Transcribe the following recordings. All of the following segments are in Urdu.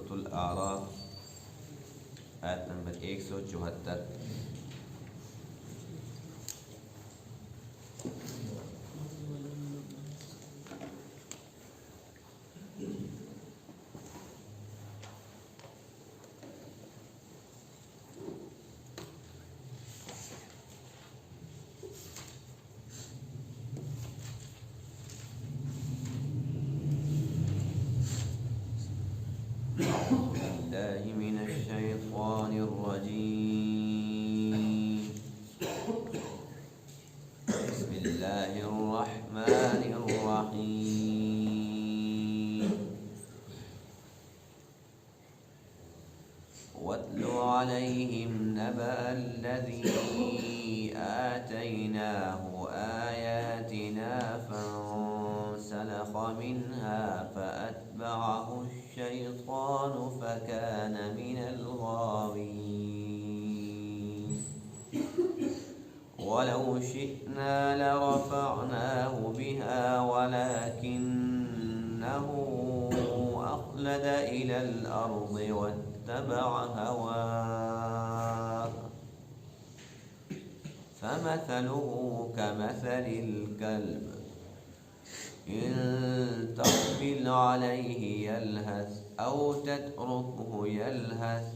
سورۃ الاعراف آیت نمبر 174۔ بالله من الشيطان الرجيم، بسم الله الرحمن الرحيم، واتل عليهم نبأ الذي آتيناه آياتنا فانسلخ منها فأتبعه الشيطان فكان من الغاوين، ولو شئنا لرفعناه بها ولكنه أخلد إلى الأرض واتبع هواه فمثله كمثل الكلب إن تحمل عليه يلهث أو تتركه يلهث،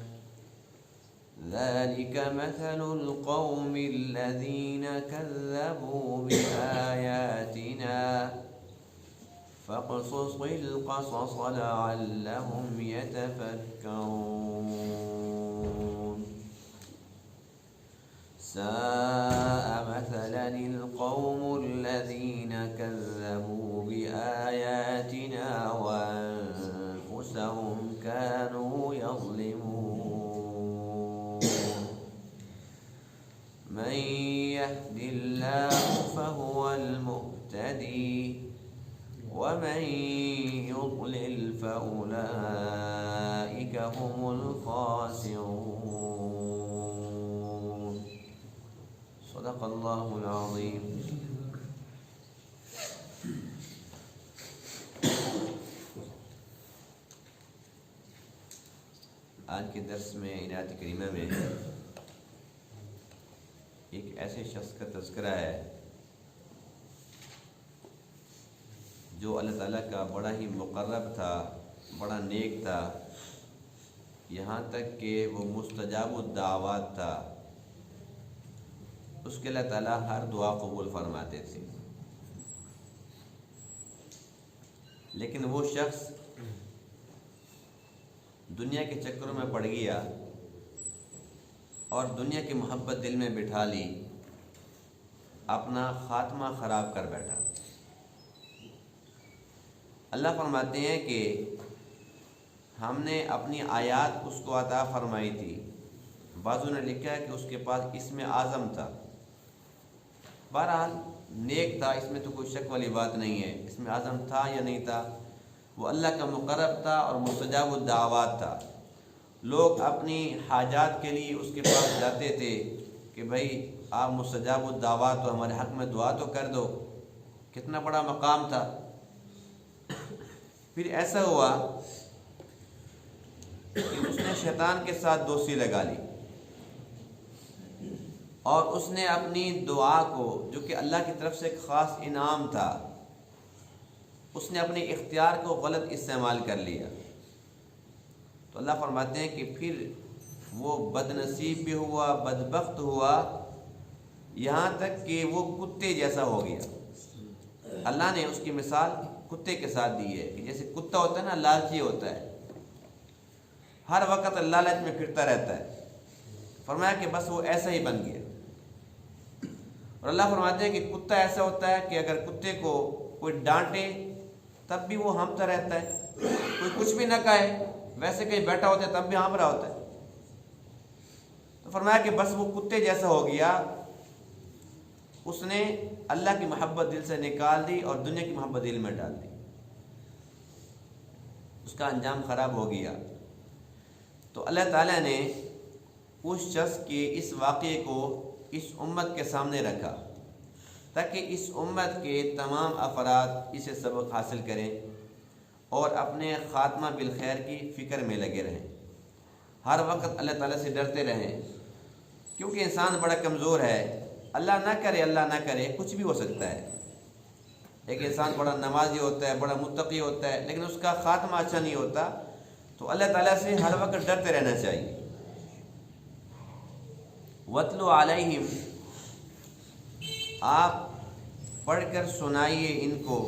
ذلك مثل القوم الذين كذبوا بآياتنا فاقصص القصص لعلهم يتفكرون، ساء مثلا القوم الذين كذبوا بآياتنا وأنفسهم كانوا يظلمون، من يهد الله فهو المهتدي ومن يضلل فأولئك هم الخاسرون، صدق اللہ العظیم۔ آج کے درس میں آیات کریمہ میں ایک ایسے شخص کا تذکرہ ہے جو اللہ تعالیٰ کا بڑا ہی مقرب تھا، بڑا نیک تھا، یہاں تک کہ وہ مستجاب الدعوات تھا، اس کے اللہ تعالیٰ ہر دعا قبول فرماتے تھے۔ لیکن وہ شخص دنیا کے چکروں میں پڑ گیا اور دنیا کی محبت دل میں بٹھا لی، اپنا خاتمہ خراب کر بیٹھا۔ اللہ فرماتے ہیں کہ ہم نے اپنی آیات اس کو عطا فرمائی تھی، بعضوں نے لکھا ہے کہ اس کے پاس اسم اعظم تھا، بہرحال نیک تھا، اس میں تو کوئی شک والی بات نہیں ہے، اسم اعظم تھا یا نہیں تھا، وہ اللہ کا مقرب تھا اور مستجاب الدعوات تھا۔ لوگ اپنی حاجات کے لیے اس کے پاس جاتے تھے کہ بھائی آپ مستجاب الدعوات تو ہمارے حق میں دعا تو کر دو، کتنا بڑا مقام تھا۔ پھر ایسا ہوا کہ اس نے شیطان کے ساتھ دوستی لگا لی اور اس نے اپنی دعا کو، جو کہ اللہ کی طرف سے ایک خاص انعام تھا، اس نے اپنے اختیار کو غلط استعمال کر لیا۔ تو اللہ فرماتے ہیں کہ پھر وہ بد نصیب بھی ہوا، بدبخت ہوا، یہاں تک کہ وہ کتے جیسا ہو گیا۔ اللہ نے اس کی مثال کتے کے ساتھ دی ہے کہ جیسے کتا ہوتا ہے نا، لالچی ہوتا ہے، ہر وقت لالچ میں پھرتا رہتا ہے، فرمایا کہ بس وہ ایسا ہی بن گیا۔ اور اللہ فرماتے ہیں کہ کتا ایسا ہوتا ہے کہ اگر کتے کو کوئی ڈانٹے تب بھی وہ ہانپتا رہتا ہے، کوئی کچھ بھی نہ کہے ویسے کہیں بیٹھا ہوتا ہے تب بھی ہانپ رہا ہوتا ہے۔ تو فرمایا کہ بس وہ کتے جیسا ہو گیا، اس نے اللہ کی محبت دل سے نکال دی اور دنیا کی محبت دل میں ڈال دی، اس کا انجام خراب ہو گیا۔ تو اللہ تعالیٰ نے اس شخص کے اس واقعے کو اس امت کے سامنے رکھا تاکہ اس امت کے تمام افراد اسے سبق حاصل کریں اور اپنے خاتمہ بالخیر کی فکر میں لگے رہیں، ہر وقت اللہ تعالیٰ سے ڈرتے رہیں، کیونکہ انسان بڑا کمزور ہے، اللہ نہ کرے کچھ بھی ہو سکتا ہے۔ ایک انسان بڑا نمازی ہوتا ہے، بڑا متقی ہوتا ہے، لیکن اس کا خاتمہ اچھا نہیں ہوتا، تو اللہ تعالیٰ سے ہر وقت ڈرتے رہنا چاہیے۔ وَاتْلُ عَلَيْهِمْ، آپ پڑھ کر سنائیے ان کو،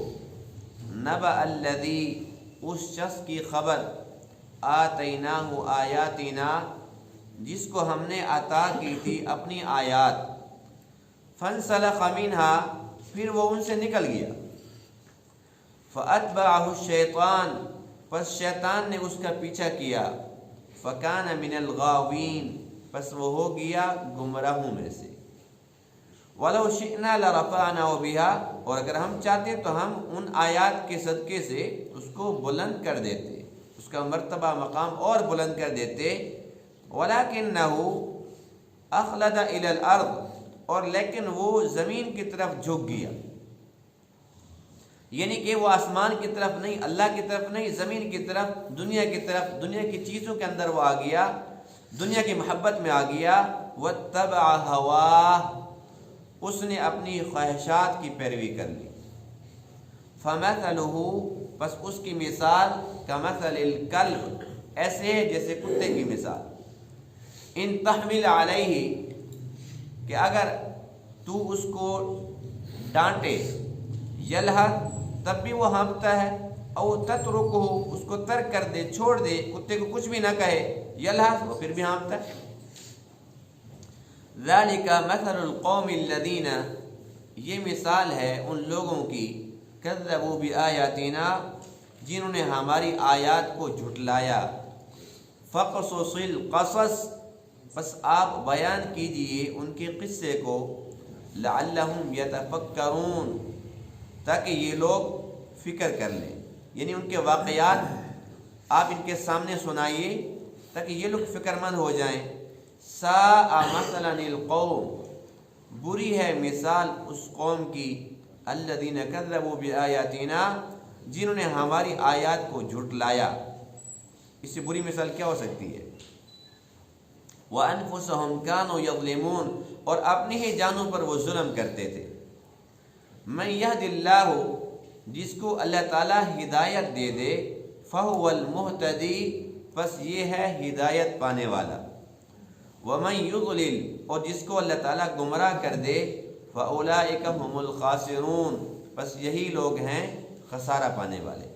نَبَأَ الَّذِي، اس شخص کی خبر، آتَيْنَاهُ آیاتنا، جس کو ہم نے عطا کی تھی اپنی آیات، فَانْسَلَخَ مِنْهَا، پھر وہ ان سے نکل گیا، فَأَتْبَعَهُ الشَّيْطَانُ، پس شیطان نے اس کا پیچھا کیا، فَكَانَ مِنَ الْغَاوِينَ، پس وہ ہو گیا گمراہوں میں سے۔ وَلَوْ شِئْنَا لَرَفَعْنَاهُ بِهَا، اور اگر ہم چاہتے تو ہم ان آیات کے صدقے سے اس کو بلند کر دیتے، اس کا مرتبہ مقام اور بلند کر دیتے، وَلَكِنَّهُ أَخْلَدَ إِلَى الْأَرْضِ، اور لیکن وہ زمین کی طرف جھک گیا، یعنی کہ وہ آسمان کی طرف نہیں، اللہ کی طرف نہیں، زمین کی طرف، دنیا کی طرف، دنیا کی چیزوں کے اندر وہ آ گیا، دنیا کی محبت میں آ گیا۔ وَاتَّبَعَ هَوَاهُ، اس نے اپنی خواہشات کی پیروی کر لی۔ فَمَثَلُهُ، پس اس کی مثال، كَمَثَلِ الْكَلْبِ، ایسے ہے جیسے کتے کی مثال، إِن تَحْمِلْ عَلَيْهِ، کہ اگر تو اس کو ڈانٹے، یلہث، تب بھی وہ ہانپتا ہے، او تترکہ، اس کو ترک کر دے، چھوڑ دے، کتے کو کچھ بھی نہ کہے، یلہث، وہ پھر بھی ہانپتا ہے۔ ذَلِكَ مَثَلُ الْقَوْمِ الَّذِينَ، یہ مثال ہے ان لوگوں کی، كَذَّبُوا بِآيَاتِنَا، جنہوں نے ہماری آیات کو جھٹلایا۔ فَقْصُصِ الْقَصَصَ، بس آپ بیان کیجئے ان کے قصے کو، لَعَلَّهُمْ يَتَفَكَّرُونَ، تاکہ یہ لوگ فکر کر لیں، یعنی ان کے واقعات آپ ان کے سامنے سنائیے تاکہ یہ لوگ فکر مند ہو جائیں۔ ساء مثلا القوم، بری ہے مثال اس قوم کی، الذین کذبوا بآیاتنا، جنہوں نے ہماری آیات کو جھٹلایا۔ اس سے بری مثال کیا ہو سکتی ہے؟ وَأَنفُسَهُمْ كَانُوا يَظْلِمُونَ، اور اپنی ہی جانوں پر وہ ظلم کرتے تھے۔ مَن يَهْدِ اللَّهُ، جس کو اللہ تعالیٰ ہدایت دے دے، فَهُوَ الْمُهْتَدِي، پس یہ ہے ہدایت پانے والا۔ وَمَن يُضْلِلْ، اور جس کو اللہ تعالیٰ گمراہ کر دے، فَأُولَئِكَ هُمُ الْخَاسِرُونَ، پس یہی لوگ ہیں خسارہ پانے والے۔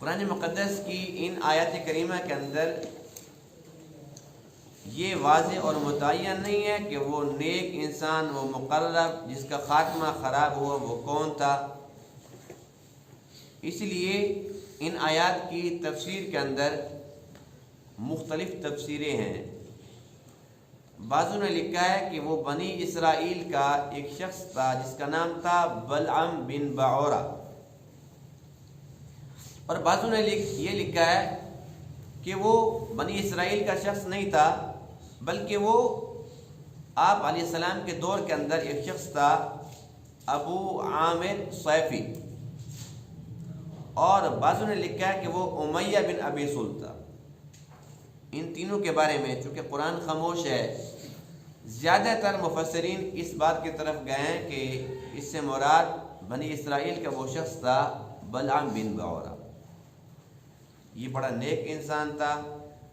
قرآن مقدس کی ان آیات کریمہ کے اندر یہ واضح اور متعین نہیں ہے کہ وہ نیک انسان، وہ مقرب جس کا خاتمہ خراب ہوا، وہ کون تھا۔ اس لیے ان آیات کی تفسیر کے اندر مختلف تفسیریں ہیں۔ بعضوں نے لکھا ہے کہ وہ بنی اسرائیل کا ایک شخص تھا جس کا نام تھا بلعم بن بعورہ، اور بعضوں نے یہ لکھا ہے کہ وہ بنی اسرائیل کا شخص نہیں تھا، بلکہ وہ آپ علیہ السلام کے دور کے اندر ایک شخص تھا، ابو عامر صیفی، اور بعضوں نے لکھا ہے کہ وہ امیہ بن ابی سلط تھا۔ ان تینوں کے بارے میں چونکہ قرآن خاموش ہے، زیادہ تر مفسرین اس بات کی طرف گئے ہیں کہ اس سے مراد بنی اسرائیل کا وہ شخص تھا بلعم بن بعورہ۔ یہ بڑا نیک انسان تھا،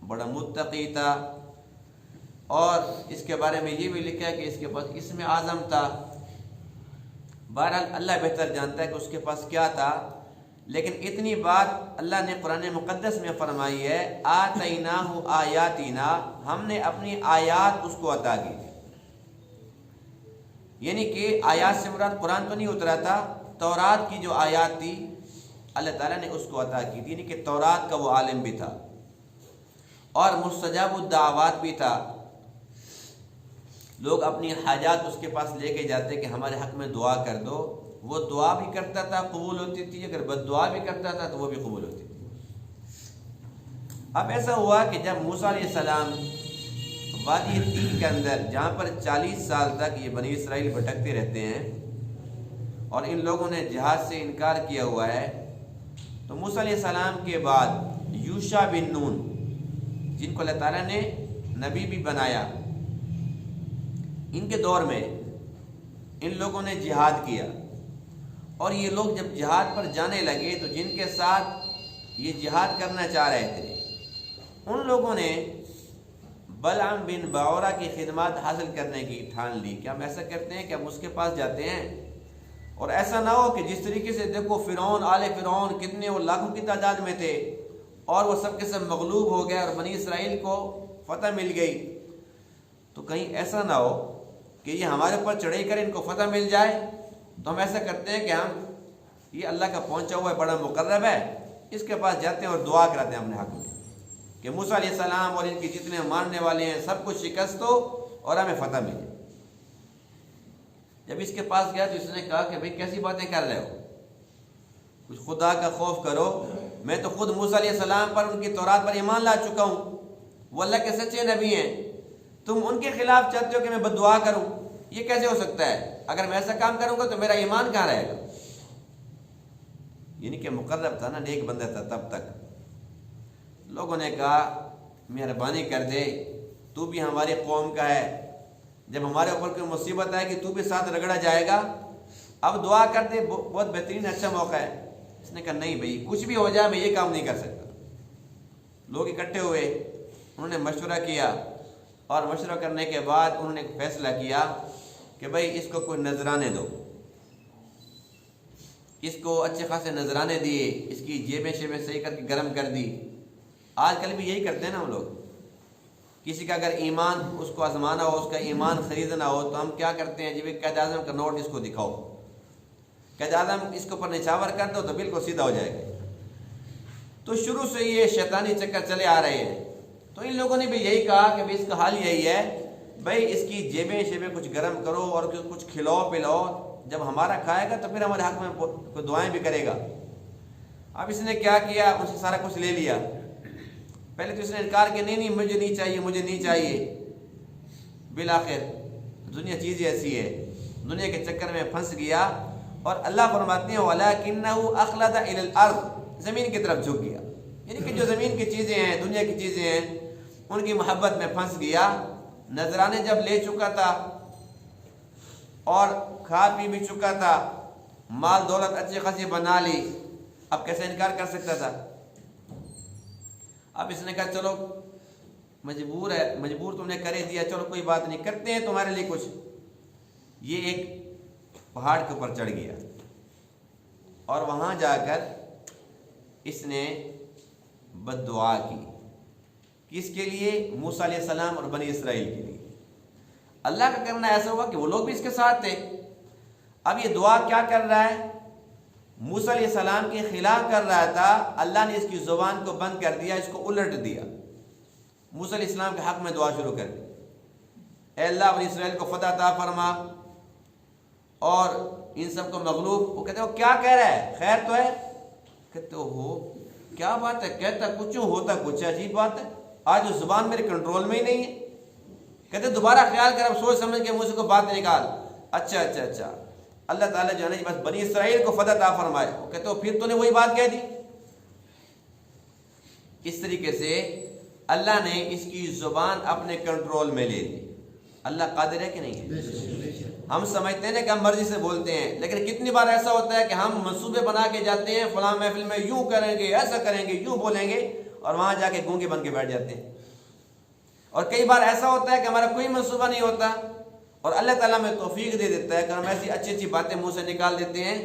بڑا متقی تھا، اور اس کے بارے میں یہ بھی لکھا ہے کہ اس کے پاس اسم اعظم تھا۔ بہرحال اللہ بہتر جانتا ہے کہ اس کے پاس کیا تھا، لیکن اتنی بات اللہ نے قرآن مقدس میں فرمائی ہے، آتیناہ آیاتنا، ہم نے اپنی آیات اس کو عطا کی، یعنی کہ آیات سے مراد قرآن تو نہیں اترا تھا، تورات کی جو آیات تھی اللہ تعالیٰ نے اس کو عطا کی تھی، یعنی کہ تورات کا وہ عالم بھی تھا اور مستجاب الدعوات بھی تھا۔ لوگ اپنی حاجات اس کے پاس لے کے جاتے کہ ہمارے حق میں دعا کر دو، وہ دعا بھی کرتا تھا، قبول ہوتی تھی، اگر بد دعا بھی کرتا تھا تو وہ بھی قبول ہوتی تھی۔ اب ایسا ہوا کہ جب موسیٰ علیہ السلام وادی تیہ کے اندر جہاں پر 40 سال تک یہ بنی اسرائیل بھٹکتے رہتے ہیں اور ان لوگوں نے جہاد سے انکار کیا ہوا ہے، تو موسیٰ علیہ السلام کے بعد یوشع بن نون جن کو اللہ تعالیٰ نے نبی بھی بنایا، ان کے دور میں ان لوگوں نے جہاد کیا، اور یہ لوگ جب جہاد پر جانے لگے تو جن کے ساتھ یہ جہاد کرنا چاہ رہے تھے ان لوگوں نے بلعام بن باورا کی خدمات حاصل کرنے کی ٹھان لی کہ ہم ایسا کرتے ہیں کہ ہم اس کے پاس جاتے ہیں، اور ایسا نہ ہو کہ جس طریقے سے دیکھو فرعون، آل فرعون کتنے وہ لاکھوں کی تعداد میں تھے اور وہ سب کے سب مغلوب ہو گئے اور بنی اسرائیل کو فتح مل گئی، تو کہیں ایسا نہ ہو کہ یہ ہمارے اوپر چڑھائی کرے، ان کو فتح مل جائے، تو ہم ایسا کرتے ہیں کہ ہم یہ اللہ کا پہنچا ہوا ہے، بڑا مقرب ہے، اس کے پاس جاتے ہیں اور دعا کراتے ہیں اپنے حق میں کہ موسیٰ علیہ السلام اور ان کے جتنے ماننے والے ہیں سب کو شکست ہو اور ہمیں فتح ملے۔ جب اس کے پاس گیا تو اس نے کہا کہ بھئی کیسی باتیں کر رہے ہو، کچھ خدا کا خوف کرو، میں تو خود موسیٰ علیہ السلام پر، ان کی تورات پر ایمان لا چکا ہوں، وہ اللہ کے سچے نبی ہیں، تم ان کے خلاف چاہتے ہو کہ میں بد دعا کروں، یہ کیسے ہو سکتا ہے؟ اگر میں ایسا کام کروں گا تو میرا ایمان کہاں رہے گا؟ یعنی کہ مقرب تھا نا، نیک بندہ تھا تب تک۔ لوگوں نے کہا مہربانی کر دے، تو بھی ہماری قوم کا ہے، جب ہمارے اوپر کوئی مصیبت آئے گی تو بھی ساتھ رگڑا جائے گا، اب دعا کر دے، بہت بہترین اچھا موقع ہے۔ اس نے کہا نہیں بھائی، کچھ بھی ہو جائے میں یہ کام نہیں کر سکتا۔ لوگ اکٹھے ہوئے، انہوں نے مشورہ کیا، اور مشورہ کرنے کے بعد انہوں نے ایک فیصلہ کیا کہ بھائی اس کو کوئی نذرانے دو، اس کو اچھے خاصے نذرانے دیے، اس کی جیبیں شیبیں صحیح کر کے گرم کر دی۔ آج کل بھی یہی کرتے ہیں نا ہم لوگ، کسی کا اگر ایمان اس کو آزمانا ہو، اس کا ایمان خریدنا ہو تو ہم کیا کرتے ہیں، جب قائد اعظم کا نوٹ اس کو دکھاؤ، قائد اعظم اس کے اوپر نچھاور کر دو تو بالکل سیدھا ہو جائے گا۔ تو شروع سے یہ شیطانی چکر چلے آ رہے ہیں، تو ان لوگوں نے بھی یہی کہا کہ اس کا حال یہی ہے، بھائی اس کی جیبیں شیبیں کچھ گرم کرو اور کچھ کھلاؤ پلاؤ، جب ہمارا کھائے گا تو پھر ہمارے حق میں کوئی دعائیں بھی کرے گا۔ اب اس نے کیا کیا، ان سے سارا کچھ لے لیا۔ پہلے تو اس نے انکار کیا، نہیں مجھے نہیں چاہیے، مجھے نہیں چاہیے۔ بالآخر دنیا چیز ایسی ہے، دنیا کے چکر میں پھنس گیا، اور اللہ فرماتے ہیں وَلَكِنَّهُ أَخْلَدَ إِلَى الْأَرْضِ، زمین کی طرف جھک گیا، یعنی کہ جو زمین کی چیزیں ہیں، دنیا کی چیزیں ہیں، ان کی محبت میں پھنس گیا۔ نذرانے جب لے چکا تھا اور کھا پی بھی چکا تھا، مال دولت اچھی خاصی بنا لی، اب کیسے انکار کر سکتا تھا؟ اب اس نے کہا چلو مجبور ہے، مجبور تم نے کرے دیا، چلو کوئی بات نہیں، کرتے ہیں تمہارے لیے کچھ۔ یہ ایک پہاڑ کے اوپر چڑھ گیا اور وہاں جا کر اس نے بد دعا کی۔ کس کے لیے؟ موسیٰ علیہ السلام اور بنی اسرائیل کے لیے۔ اللہ کا کرنا ایسا ہوا کہ وہ لوگ بھی اس کے ساتھ تھے۔ اب یہ دعا کیا کر رہا ہے؟ موسیٰ علیہ السلام کے خلاف کر رہا تھا، اللہ نے اس کی زبان کو بند کر دیا، اس کو الٹ دیا۔ موسیٰ علیہ السلام کے حق میں دعا شروع کر دی، اے اللہ بنی اسرائیل کو فتح عطا فرما اور ان سب کو مغلوب۔ وہ کہتے ہیں وہ کیا کہہ رہا ہے، خیر تو ہے؟ کہتے ہو کیا بات ہے، کہتا کچھ ہوتا کچھ، عجیب بات ہے، آج وہ زبان میرے کنٹرول میں ہی نہیں ہے۔ کہتے دوبارہ خیال کر، اب سوچ سمجھ کے منہ سے کو بات نکال، اچھا اللہ تعالیٰ جو ہے نا بس بنی اسرائیل کو فتح عطا فرمائے۔ وہ کہتے ہو پھر تو نے وہی بات کہہ دی۔ اس طریقے سے اللہ نے اس کی زبان اپنے کنٹرول میں لے لی۔ اللہ قادر ہے کہ نہیں ہے؟ ہم سمجھتے ہیں کہ ہم مرضی سے بولتے ہیں، لیکن کتنی بار ایسا ہوتا ہے کہ ہم منصوبے بنا کے جاتے ہیں، فلاں محفل میں یوں کریں گے، ایسا کریں گے، یوں بولیں گے، اور وہاں جا کے گونگے بن کے بیٹھ جاتے ہیں۔ اور کئی بار ایسا ہوتا ہے کہ ہمارا کوئی منصوبہ نہیں ہوتا اور اللہ تعالیٰ میں توفیق دے دیتا ہے کہ ہم ایسی اچھی اچھی باتیں منہ سے نکال دیتے ہیں۔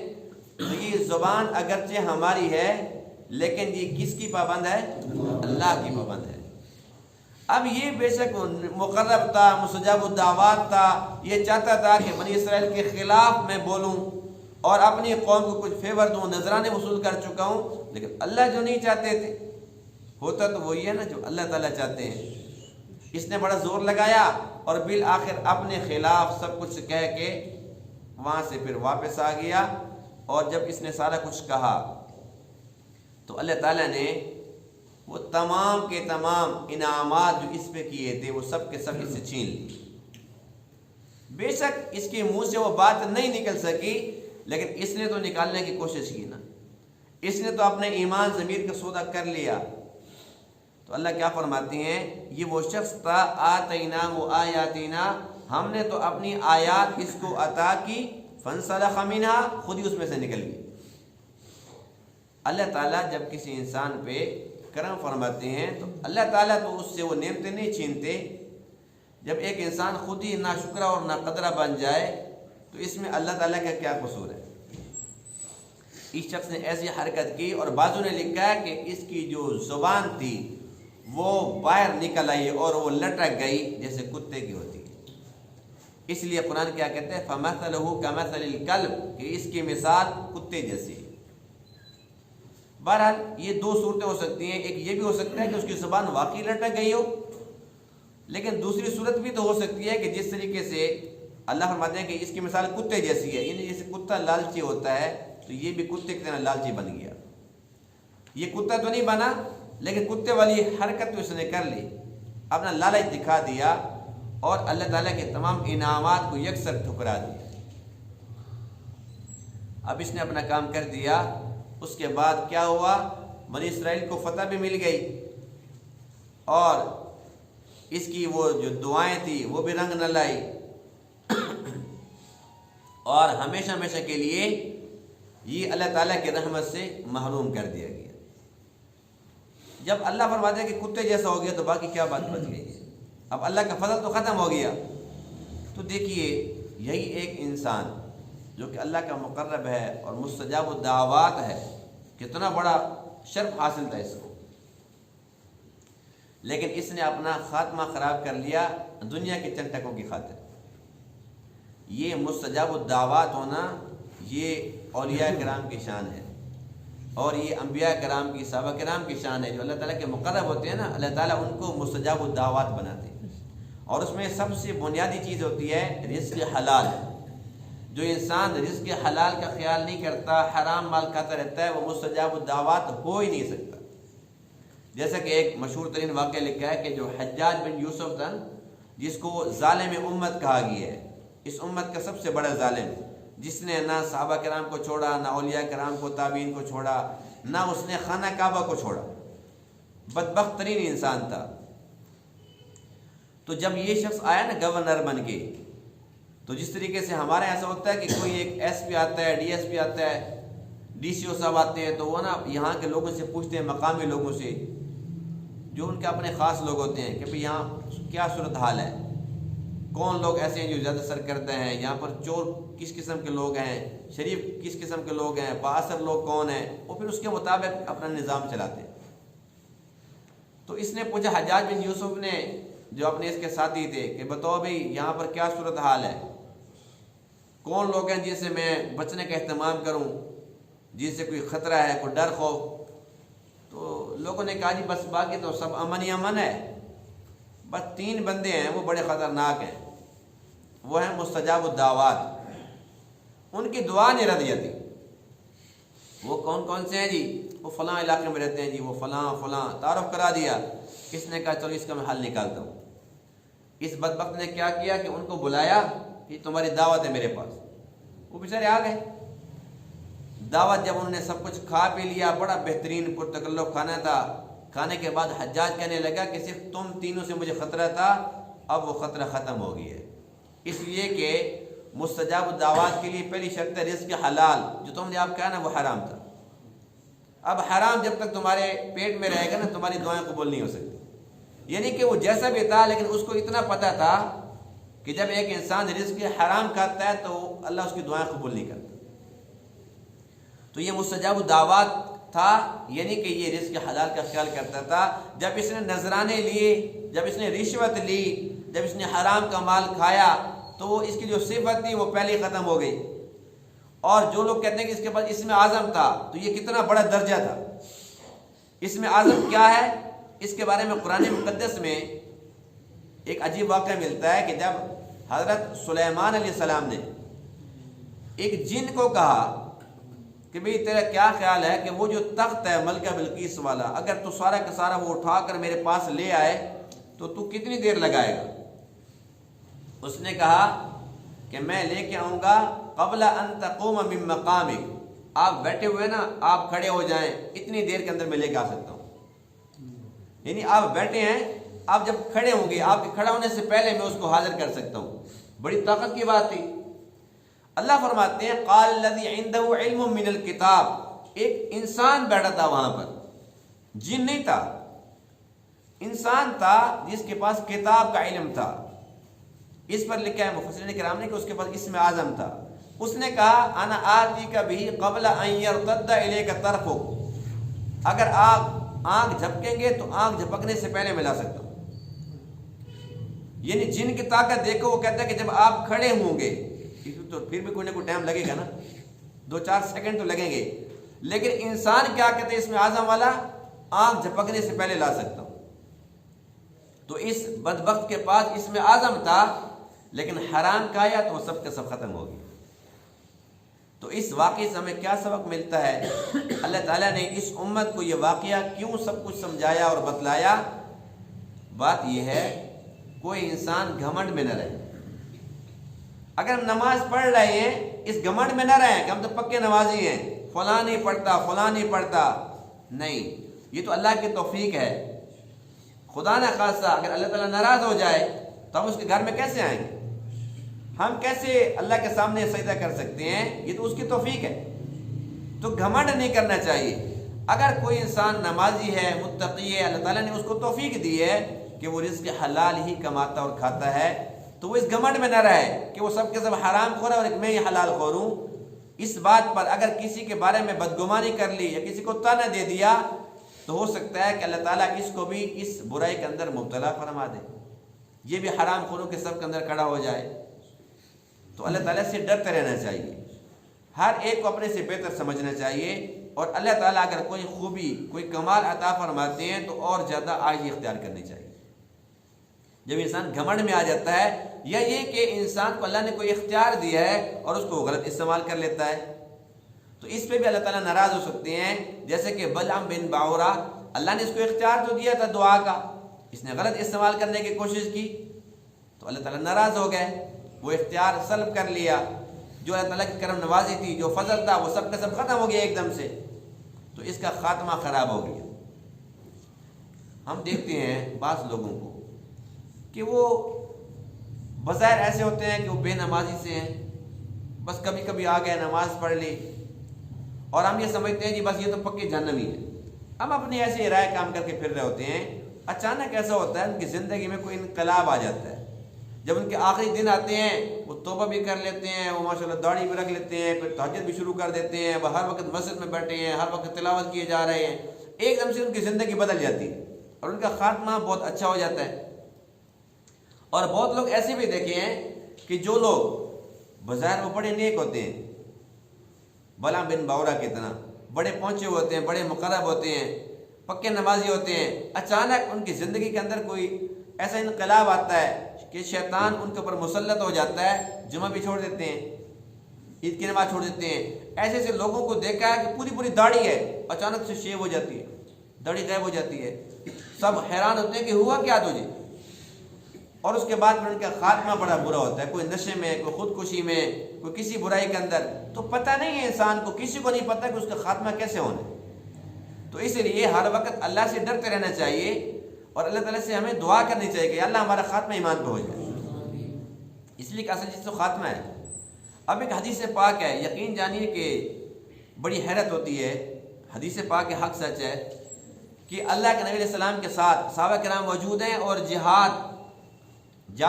تو یہ زبان اگرچہ ہماری ہے لیکن یہ کس کی پابند ہے؟ اللہ کی پابند ہے۔ اب یہ بے شک مقرب تھا، مستجاب الدعوات تھا، یہ چاہتا تھا کہ بنی اسرائیل کے خلاف میں بولوں اور اپنی قوم کو کچھ فیور دوں، نذرانے وصول کر چکا ہوں، لیکن اللہ جو نہیں چاہتے تھے، ہوتا تو وہی ہے نا جو اللہ تعالیٰ چاہتے ہیں۔ اس نے بڑا زور لگایا اور بالآخر اپنے خلاف سب کچھ کہہ کے وہاں سے پھر واپس آ گیا۔ اور جب اس نے سارا کچھ کہا تو اللہ تعالیٰ نے وہ تمام کے تمام انعامات جو اس پہ کیے تھے وہ سب کے سب اس سے چھین لیے۔ بے شک اس کے منہ سے وہ بات نہیں نکل سکی، لیکن اس نے تو نکالنے کی کوشش کی نا، اس نے تو اپنے ایمان ضمیر کا سودا کر لیا۔ تو اللہ کیا فرماتی ہیں، یہ وہ شخص تھا آتیناہ آیاتنا، ہم نے تو اپنی آیات اس کو عطا کی، فانسلخ منھا، خود ہی اس میں سے نکل گئی۔ اللہ تعالیٰ جب کسی انسان پہ کرم فرماتے ہیں تو اللہ تعالیٰ تو اس سے وہ نعمتیں نہیں چھینتے۔ جب ایک انسان خود ہی نا شکرہ اور نا قدرہ بن جائے تو اس میں اللہ تعالیٰ کا کیا قصور ہے؟ اس شخص نے ایسی حرکت کی اور بعضوں نے لکھا ہے کہ اس کی جو زبان تھی وہ باہر نکل آئی اور وہ لٹک گئی جیسے کتے کی ہوتی ہے۔ اس لیے قرآن کیا کہتے ہیں، فَمَثَلُهُ كَمَثَلِ الْكَلْبِ، کہ اس کی مثال کتے جیسی ہے۔ بہرحال یہ دو صورتیں ہو سکتی ہیں، ایک یہ بھی ہو سکتا ہے کہ اس کی زبان واقعی لٹک گئی ہو، لیکن دوسری صورت بھی تو ہو سکتی ہے کہ جس طریقے سے اللہ فرماتے ہیں کہ اس کی مثال کتے جیسی ہے، یعنی جیسے کتا لالچی ہوتا ہے تو یہ بھی کتے کی طرح لالچی بن گیا۔ یہ کتا تو نہیں بنا، لیکن کتے والی حرکت تو اس نے کر لی، اپنا لالچ دکھا دیا اور اللہ تعالیٰ کے تمام انعامات کو یکسر ٹھکرا دیا۔ اب اس نے اپنا کام کر دیا، اس کے بعد کیا ہوا، بنی اسرائیل کو فتح بھی مل گئی اور اس کی وہ جو دعائیں تھی وہ بھی رنگ نہ لائی، اور ہمیشہ ہمیشہ کے لیے یہ اللہ تعالیٰ کی رحمت سے محروم کر دیا گیا۔ جب اللہ فرماتے ہیں کہ کتے جیسا ہو گیا تو باقی کیا بات بچ گئی ہے؟ اب اللہ کا فضل تو ختم ہو گیا۔ تو دیکھیے یہی ایک انسان جو کہ اللہ کا مقرب ہے اور مستجاب الدعوات ہے، کتنا بڑا شرف حاصل تھا اس کو، لیکن اس نے اپنا خاتمہ خراب کر لیا دنیا کے چند ٹکوں کی خاطر۔ یہ مستجاب الدعوات ہونا یہ اولیاء کرام کی شان ہے، اور یہ انبیاء کرام کی، صحابہ کرام کی شان ہے۔ جو اللہ تعالیٰ کے مقرب ہوتے ہیں نا، اللہ تعالیٰ ان کو مستجاب الدعوات بناتے ہیں، اور اس میں سب سے بنیادی چیز ہوتی ہے رزق حلال۔ جو انسان رزق حلال کا خیال نہیں کرتا، حرام مال کھاتا رہتا ہے، وہ مستجاب الدعوات ہو ہی نہیں سکتا۔ جیسا کہ ایک مشہور ترین واقعہ لکھا ہے کہ جو حجاج بن یوسف تھا، جس کو ظالم امت کہا گیا ہے، اس امت کا سب سے بڑا ظالم، جس نے نہ صحابہ کرام کو چھوڑا، نہ اولیاء کرام کو، تابعین کو چھوڑا، نہ اس نے خانہ کعبہ کو چھوڑا، بدبخت ترین انسان تھا۔ تو جب یہ شخص آیا نا گورنر بن کے، تو جس طریقے سے ہمارے ایسا ہوتا ہے کہ کوئی ایک ایس پی آتا ہے، ڈی ایس پی آتا ہے، ڈی سی او صاحب آتے ہیں، تو وہ نا یہاں کے لوگوں سے پوچھتے ہیں، مقامی لوگوں سے جو ان کے اپنے خاص لوگ ہوتے ہیں، کہ بھئی یہاں کیا صورتحال ہے، کون لوگ ایسے ہیں جو زیادہ سرکردہ ہیں، یہاں پر چور کس قسم کے لوگ ہیں، شریف کس قسم کے لوگ ہیں، بااثر لوگ کون ہیں، وہ پھر اس کے مطابق اپنا نظام چلاتے ہیں۔ تو اس نے پوچھا حجاج بن یوسف نے، جو اپنے اس کے ساتھی تھے، کہ بتاؤ بھئی یہاں پر کیا صورتحال ہے، کون لوگ ہیں جن سے میں بچنے کا اہتمام کروں، جن سے کوئی خطرہ ہے، کوئی ڈر خوف۔ تو لوگوں نے کہا جی بس باقی تو سب امن ہی امن ہے، بس 3 بندے ہیں وہ بڑے خطرناک ہیں، وہ ہیں مستجاب الدعوات، ان کی دعا نہیں رد جاتی۔ وہ کون کون سے ہیں جی؟ وہ فلاں علاقے میں رہتے ہیں جی، وہ فلاں فلاں تعارف کرا دیا۔ اس نے کہا چلو اس کا میں حل نکالتا ہوں۔ اس بدبخت نے کیا کیا کہ ان کو بلایا کہ تمہاری دعوت ہے میرے پاس۔ وہ بیچارے آ گئے، دعوت جب انہوں نے سب کچھ کھا پی لیا، بڑا بہترین پرتکلف کھانا تھا۔ کھانے کے بعد حجاج کہنے لگا کہ صرف تم تینوں سے مجھے خطرہ تھا، اب وہ خطرہ ختم ہو گیا ہے، اس لیے کہ مستجاب الدعوات کے لیے پہلی شرط ہے رزق حلال، جو تم نے آپ کہا نا وہ حرام تھا۔ اب حرام جب تک تمہارے پیٹ میں رہے گا نا، تمہاری دعائیں قبول نہیں ہو سکتی۔ یعنی کہ وہ جیسا بھی تھا، لیکن اس کو اتنا پتہ تھا کہ جب ایک انسان رزق حرام کھاتا ہے تو اللہ اس کی دعائیں قبول نہیں کرتا۔ تو یہ مستجاب الدعوات تھا، یعنی کہ یہ رزق حلال کا خیال کرتا تھا۔ جب اس نے نذرانے لیے، جب اس نے رشوت لی، جب اس نے حرام کا مال کھایا، تو وہ اس کی جو صفت تھی وہ پہلے ختم ہو گئی۔ اور جو لوگ کہتے ہیں کہ اس کے پاس اسم اعظم تھا، تو یہ کتنا بڑا درجہ تھا۔ اسم اعظم کیا ہے، اس کے بارے میں قرآن مقدس میں ایک عجیب واقعہ ملتا ہے کہ جب حضرت سلیمان علیہ السلام نے ایک جن کو کہا کہ بھئی تیرا کیا خیال ہے کہ وہ جو تخت ہے ملکہ بلقیس والا، اگر تو سارا کا سارا وہ اٹھا کر میرے پاس لے آئے تو کتنی دیر لگائے گا؟ اس نے کہا کہ میں لے کے آؤں گا قبل ان تقوم من مقامک، آپ بیٹھے ہوئے نا، آپ کھڑے ہو جائیں، اتنی دیر کے اندر میں لے کے آ سکتا ہوں۔ یعنی آپ بیٹھے ہیں، آپ جب کھڑے ہوں گے، آپ کے کھڑا ہونے سے پہلے میں اس کو حاضر کر سکتا ہوں۔ بڑی طاقت کی بات تھی۔ اللہ فرماتے ہیں قال الذی عنده علم من الکتاب، ایک انسان بیٹھا تھا وہاں پر، جن نہیں تھا، انسان تھا جس کے پاس کتاب کا علم تھا۔ اس پر لکھا ہے مفسرین کرام نے کہ اس کے پاس اسم اعظم تھا۔ اس نے کہا انا آتیک بہ قبل ان یرتد الیک طرفک، اگر آپ آنکھ جھپکیں گے تو آنکھ جھپکنے سے پہلے میں لا سکتا ہوں۔ یعنی جن کی طاقت دیکھو، وہ کہتا ہے کہ جب آپ کھڑے ہوں گے تو پھر بھی کوئی نہ کوئی ٹائم لگے گا نا، 2-4 سیکنڈ تو لگیں گے، لیکن انسان کیا کہتے ہیں، اس میں اعظم والا آنکھ جھپکنے سے پہلے لا سکتا ہوں۔ تو اس بدبخت کے پاس اس میں اعظم تھا، لیکن حرام کھایا تو وہ سب کا سب ختم ہو گیا۔ تو اس واقعے سے ہمیں کیا سبق ملتا ہے؟ اللہ تعالیٰ نے اس امت کو یہ واقعہ کیوں سب کچھ سمجھایا اور بتلایا؟ بات یہ ہے کوئی انسان گھمنڈ میں نہ رہے۔ اگر ہم نماز پڑھ رہے ہیں، اس گھمنڈ میں نہ رہیں کہ ہم تو پکے نمازی ہیں، فلاں نہیں پڑھتا، فلاں نہیں پڑھتا۔ نہیں، یہ تو اللہ کی توفیق ہے۔ خدا نہ خاصہ اگر اللہ تعالیٰ ناراض ہو جائے تو ہم اس کے گھر میں کیسے آئیں گے؟ ہم کیسے اللہ کے سامنے سجدہ کر سکتے ہیں؟ یہ تو اس کی توفیق ہے۔ تو گھمنڈ نہیں کرنا چاہیے۔ اگر کوئی انسان نمازی ہے، متقی ہے، اللہ تعالیٰ نے اس کو توفیق دی ہے کہ وہ رزق حلال ہی کماتا اور کھاتا ہے، تو وہ اس گھمنڈ میں نہ رہے کہ وہ سب کے سب حرام خور ہے اور ایک میں ہی حلال خور ہوں۔ اس بات پر اگر کسی کے بارے میں بدگمانی کر لی یا کسی کو طعنہ دے دیا تو ہو سکتا ہے کہ اللہ تعالیٰ اس کو بھی اس برائی کے اندر مبتلا فرما دے، یہ بھی حرام خوروں کے سب کے اندر کھڑا ہو جائے۔ تو اللہ تعالیٰ سے ڈرتے رہنا چاہیے، ہر ایک کو اپنے سے بہتر سمجھنا چاہیے، اور اللہ تعالیٰ اگر کوئی خوبی، کوئی کمال عطا فرماتے ہیں تو اور زیادہ عاجزی اختیار کرنی چاہیے۔ جب انسان گھمنڈ میں آ جاتا ہے، یا یہ کہ انسان کو اللہ نے کوئی اختیار دیا ہے اور اس کو غلط استعمال کر لیتا ہے، تو اس پہ بھی اللہ تعالیٰ ناراض ہو سکتے ہیں۔ جیسے کہ بلعام بن باورا، اللہ نے اس کو اختیار تو دیا تھا دعا کا، اس نے غلط استعمال کرنے کی کوشش کی تو اللہ تعالیٰ ناراض ہو گئے، وہ اختیار سلب کر لیا۔ جو اللہ تعالیٰ کی کرم نوازی تھی، جو فضل تھا، وہ سب کا سب ختم ہو گیا ایک دم سے، تو اس کا خاتمہ خراب ہو گیا۔ ہم دیکھتے ہیں بعض لوگوں کو کہ وہ بظاہر ایسے ہوتے ہیں کہ وہ بے نمازی سے ہیں، بس کبھی کبھی آ گئے نماز پڑھ لی، اور ہم یہ سمجھتے ہیں جی بس یہ تو پکے جہنمی ہے۔ ہم اپنی ایسے رائے کام کر کے پھر رہے ہوتے ہیں، اچانک ایسا ہوتا ہے ان کی زندگی میں کوئی انقلاب آ جاتا ہے۔ جب ان کے آخری دن آتے ہیں، وہ توبہ بھی کر لیتے ہیں، وہ ماشاءاللہ داڑھی بھی رکھ لیتے ہیں، پھر تہجد بھی شروع کر دیتے ہیں، وہ ہر وقت مسجد میں بیٹھے ہیں، ہر وقت تلاوت کیے جا رہے ہیں، ایک دم سے ان کی زندگی بدل جاتی ہے اور ان کا خاتمہ بہت اچھا ہو جاتا ہے۔ اور بہت لوگ ایسے بھی دیکھے ہیں کہ جو لوگ بظاہر وہ بڑے نیک ہوتے ہیں، بلعام بن باورا کی طرح بڑے پہنچے ہوتے ہیں، بڑے مقرب ہوتے ہیں، پکے نمازی ہوتے ہیں، اچانک ان کی زندگی کے اندر کوئی ایسا انقلاب آتا ہے کہ شیطان ان کے اوپر مسلط ہو جاتا ہے، جمعہ بھی چھوڑ دیتے ہیں، عید کی نماز چھوڑ دیتے ہیں۔ ایسے ایسے لوگوں کو دیکھا ہے کہ پوری پوری داڑھی ہے، اچانک سے شیو ہو جاتی ہے، داڑھی غائب ہو جاتی ہے، سب حیران ہوتے ہیں کہ ہوا کیا تجھے؟ اور اس کے بعد پھر ان کا خاتمہ بڑا برا ہوتا ہے، کوئی نشے میں، کوئی خودکشی میں، کوئی کسی برائی کے اندر، تو پتہ نہیں ہے انسان کو، کسی کو نہیں پتہ کہ اس کا خاتمہ کیسے ہونا ہے۔ تو اس لیے ہر وقت اللہ سے ڈرتے رہنا چاہیے اور اللہ تعالیٰ سے ہمیں دعا کرنی چاہیے کہ اللہ ہمارا خاتمہ ایمان پہ ہو جائے، اس لیے کہ اصل چیز تو خاتمہ ہے۔ اب ایک حدیث پاک ہے، یقین جانیے کہ بڑی حیرت ہوتی ہے، حدیث پاک حق سچ ہے کہ اللہ کے نبی علیہ السلام کے ساتھ صحابہ کرام موجود ہیں، اور جہاد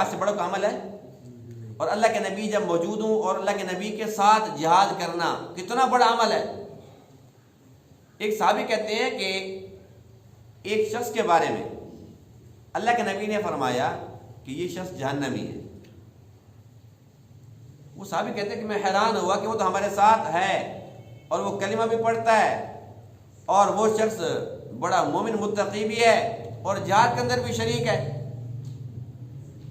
سے بڑا کا عمل ہے، اور اللہ کے نبی جب موجود ہوں اور اللہ کے نبی کے ساتھ جہاد کرنا کتنا بڑا عمل ہے۔ ایک صحابی کہتے ہیں کہ ایک شخص کے بارے میں اللہ کے نبی نے فرمایا کہ یہ شخص جہنمی ہے۔ وہ صحابی کہتے ہیں کہ میں حیران ہوا کہ وہ تو ہمارے ساتھ ہے اور وہ کلمہ بھی پڑھتا ہے اور وہ شخص بڑا مومن متقی بھی ہے اور جہاد کے اندر بھی شریک ہے۔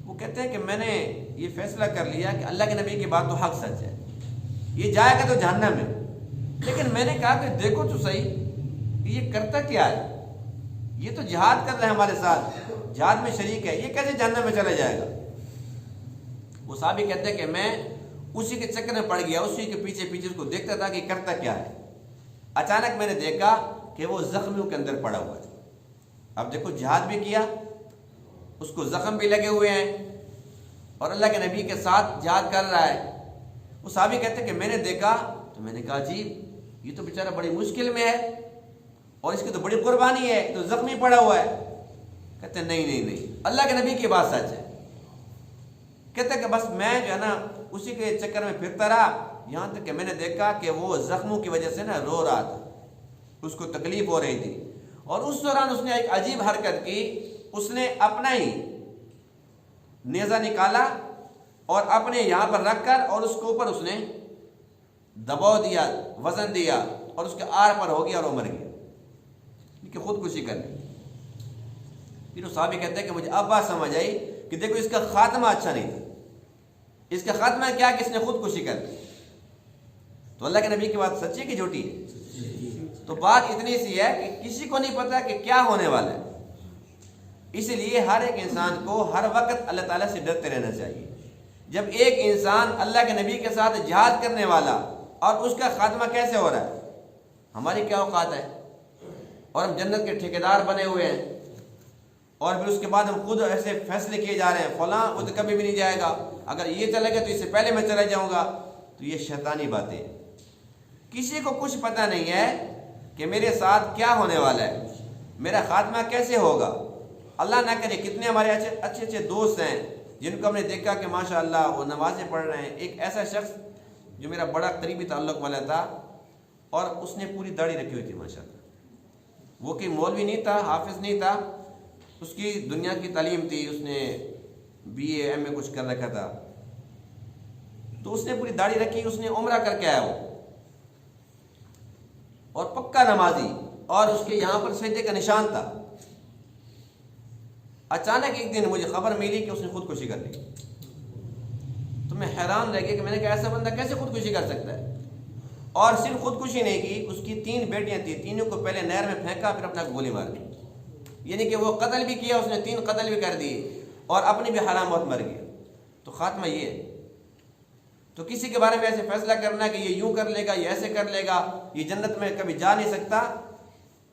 وہ کہتے ہیں کہ میں نے یہ فیصلہ کر لیا کہ اللہ کے نبی کی بات تو حق سچ ہے، یہ جائے گا تو جہنم ہے، لیکن میں نے کہا کہ دیکھو تو صحیح کہ یہ کرتا کیا ہے، یہ تو جہاد کر رہا ہے ہمارے ساتھ، جہاد میں شریک ہے، یہ کیسے جہنم میں چلا جائے گا؟ وہ صحابی کہتے ہیں کہ میں اسی کے چکر میں پڑ گیا، اسی کے پیچھے پیچھے اس کو دیکھتا تھا کہ کرتا کیا ہے۔ اچانک میں نے دیکھا کہ وہ زخمیوں کے اندر پڑا ہوا ہے۔ اب دیکھو جہاد بھی کیا، اس کو زخم بھی لگے ہوئے ہیں، اور اللہ کے نبی کے ساتھ جہاد کر رہا ہے۔ وہ صحابی کہتے ہیں کہ میں نے دیکھا تو میں نے کہا عجیب، یہ تو بیچارہ بڑی مشکل میں ہے اور اس کی تو بڑی قربانی ہے، تو زخمی پڑا ہوا ہے۔ کہتے ہیں نہیں، اللہ کے نبی کی بات سچ ہے۔ کہتے ہیں کہ بس میں جو ہے نا اسی کے چکر میں پھرتا رہا، یہاں تک کہ میں نے دیکھا کہ وہ زخموں کی وجہ سے نا رو رہا تھا، اس کو تکلیف ہو رہی تھی، اور اس دوران اس نے ایک عجیب حرکت کی، اس نے اپنا ہی نیزہ نکالا اور اپنے یہاں پر رکھ کر اور اس کے اوپر اس نے دباؤ دیا، وزن دیا، اور اس کے آر پر ہو گیا اور وہ مر گیا، کہ خودکشی کر لی۔ پھر وہ صحابی کہتے ہیں کہ مجھے اب بات سمجھ آئی کہ دیکھو اس کا خاتمہ اچھا نہیں تھا، اس کا خاتمہ کیا کہ اس نے خودکشی کر لی۔ تو اللہ کے نبی کی بات سچی ہے کہ جھوٹی ہے؟ تو بات اتنی سی ہے کہ کسی کو نہیں پتا کہ کیا ہونے والا ہے، اسی لیے ہر ایک انسان کو ہر وقت اللہ تعالیٰ سے ڈرتے رہنا چاہیے۔ جب ایک انسان اللہ کے نبی کے ساتھ جہاد کرنے والا اور اس کا خاتمہ کیسے ہو رہا ہے، ہماری کیا اوقات ہے، اور ہم جنت کے ٹھیکیدار بنے ہوئے ہیں، اور پھر اس کے بعد ہم خود ایسے فیصلے کیے جا رہے ہیں فلاں وہ تو کبھی بھی نہیں جائے گا، اگر یہ چلے گا تو اس سے پہلے میں چلا جاؤں گا۔ تو یہ شیطانی باتیں ہیں۔ کسی کو کچھ پتہ نہیں ہے کہ میرے ساتھ کیا ہونے والا ہے، میرا خاتمہ کیسے ہوگا۔ اللہ نہ کرے کتنے ہمارے اچھے دوست ہیں جن کو ہم نے دیکھا کہ ماشاءاللہ وہ نمازیں پڑھ رہے ہیں۔ ایک ایسا شخص جو میرا بڑا قریبی تعلق والا تھا، اور اس نے پوری داڑھی رکھی ہوئی تھی ماشاءاللہ، وہ کہ مولوی نہیں تھا، حافظ نہیں تھا، اس کی دنیا کی تعلیم تھی، اس نے BA MA کچھ کر رکھا تھا، تو اس نے پوری داڑھی رکھی، اس نے عمرہ کر کے آیا وہ، اور پکا نمازی، اور اس کے یہاں پر سجدے کا نشان تھا۔ اچانک ایک دن مجھے خبر ملی کہ اس نے خودکشی کر لی، تو میں حیران رہ گیا کہ میں نے کہا ایسا بندہ کیسے خودکشی کر سکتا ہے؟ اور صرف خودکشی نہیں کی، اس کی 3 بیٹیاں تھیں، تینوں کو پہلے نہر میں پھینکا، پھر اپنا گولی مار دی، یعنی کہ وہ قتل بھی کیا، اس نے 3 قتل بھی کر دیے، اور اپنی بھی حرام موت مر گیا۔ تو خاتمہ یہ ہے۔ تو کسی کے بارے میں ایسے فیصلہ کرنا کہ یہ یوں کر لے گا، یہ ایسے کر لے گا، یہ جنت میں کبھی جا نہیں سکتا،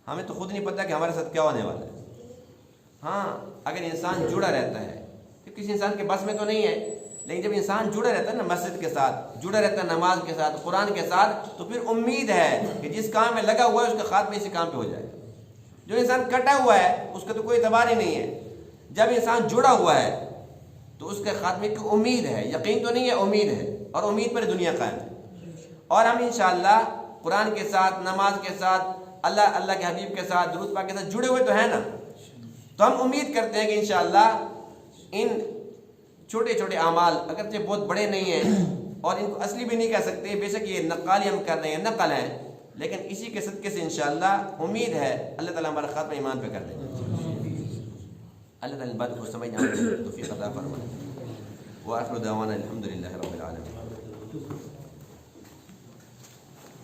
ہمیں تو خود نہیں پتہ کہ ہمارے ساتھ کیا ہونے والا ہے۔ ہاں اگر انسان جڑا رہتا ہے، کہ کسی انسان کے بس میں تو نہیں ہے، لیکن جب انسان جڑا رہتا ہے نا مسجد کے ساتھ، جڑا رہتا ہے نماز کے ساتھ، قرآن کے ساتھ، تو پھر امید ہے کہ جس کام میں لگا ہوا ہے اس کا خاتمہ اسی کام پہ ہو جائے۔ جو انسان کٹا ہوا ہے اس کا تو کوئی اعتبار ہی نہیں ہے۔ جب انسان جڑا ہوا ہے تو اس کے خاتمے کی امید ہے، یقین تو نہیں ہے، امید ہے، اور امید پر دنیا قائم ہے۔ اور ہم انشاءاللہ قرآن کے ساتھ، نماز کے ساتھ، اللہ کے حبیب کے ساتھ، درود پاک کے ساتھ جڑے ہوئے تو ہیں نا، تو ہم امید کرتے ہیں کہ انشاءاللہ ان چھوٹے چھوٹے اعمال اگرچہ بہت بڑے نہیں ہیں اور ان کو اصلی بھی نہیں کہہ سکتے، بے شک یہ نقالی ہم کر رہے ہیں، نقل ہیں، لیکن اسی کے صدقے سے انشاءاللہ امید ہے اللہ تعالیٰ ہمارا خاتمہ ایمان پہ کر دیں گے۔ اللہ تعالیٰ بات کو سمجھنا توفیق عطا فرمائے۔ وآخر دعوانا الحمدللہ رب العالمین۔